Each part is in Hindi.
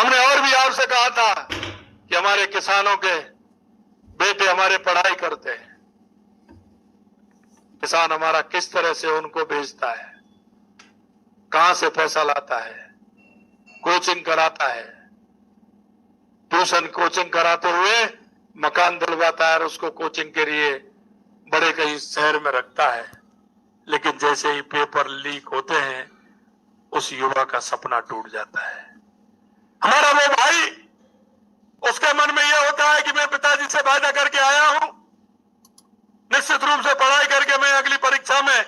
हमने और भी आपसे कहा था कि हमारे किसानों के बेटे हमारे पढ़ाई करते हैं, किसान हमारा किस तरह से उनको भेजता है, कहां से पैसा लाता है, कोचिंग कराता है, ट्यूशन कोचिंग कराते हुए मकान दिलवाता है और उसको कोचिंग के लिए बड़े कहीं शहर में रखता है। लेकिन जैसे ही पेपर लीक होते हैं उस युवा का सपना टूट जाता है। हमारा वो भाई, उसके मन में यह होता है कि मैं पिताजी से वादा करके आया हूं, निश्चित रूप से पढ़ाई करके मैं अगली परीक्षा में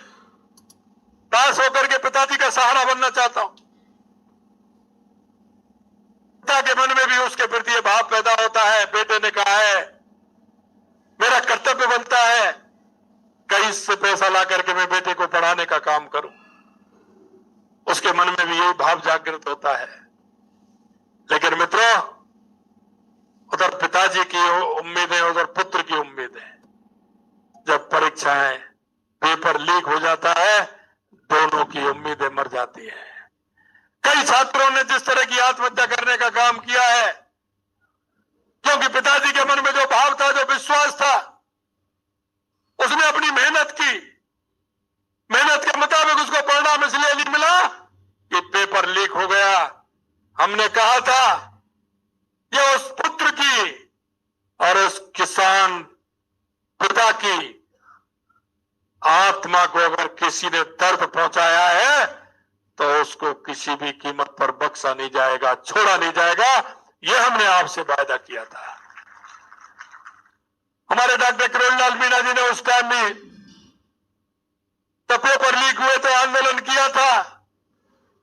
पास होकर के पिताजी का सहारा बनना चाहता हूं। पिता के मन में भी उसके प्रति यह भाव पैदा होता है, बेटे ने कहा है मेरा कर्तव्य बनता है कहीं से पैसा ला करके मैं बेटे को पढ़ाने का काम करूं। उसके मन में भी यही भाव जागृत होता है। लेकिन मित्रों, उधर पिताजी की उम्मीदें, उधर पुत्र की उम्मीदें, जब परीक्षाएं, पेपर लीक हो जाता है, दोनों की उम्मीदें मर जाती हैं। कई छात्रों ने जिस तरह की आत्महत्या करने का काम किया है, क्योंकि पिताजी के मन में जो भाव था, जो विश्वास था, उसने अपनी मेहनत की, मेहनत के मुताबिक उसको परिणाम इसलिए नहीं मिला कि पेपर लीक हो गया। हमने कहा था ये उस पुत्र की और उस किसान पिता की आत्मा को अगर किसी ने दर्द पहुंचाया है तो उसको किसी भी कीमत पर बख्शा नहीं जाएगा, छोड़ा नहीं जाएगा। यह हमने आपसे वादा किया था। हमारे डॉक्टर किरोड़ीलाल मीणा जी ने उस टाइम भी जब पेपर लीक हुए तो आंदोलन किया था।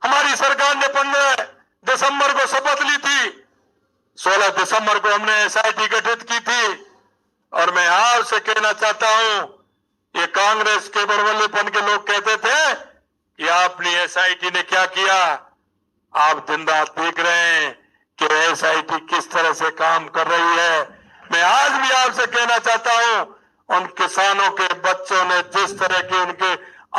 हमारी सरकार ने 15 दिसंबर को शपथ ली थी, 16 दिसंबर को हमने एसआईटी गठित की थी। और मैं आपसे कहना चाहता हूं, ये कांग्रेस के बड़बल्लेपन के लोग कहते थे कि आपने एसआईटी ने क्या किया। आप दिन रात देख रहे हैं कि एसआईटी किस तरह से काम कर रही है। मैं आज भी आपसे कहना चाहता हूं, उन किसानों के बच्चों ने जिस तरह की उनके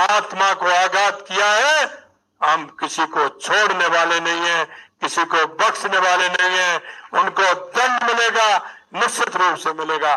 आत्मा को आघात किया है, हम किसी को छोड़ने वाले नहीं है, किसी को बख्शने वाले नहीं है। उनको दंड मिलेगा, निश्चित रूप से मिलेगा।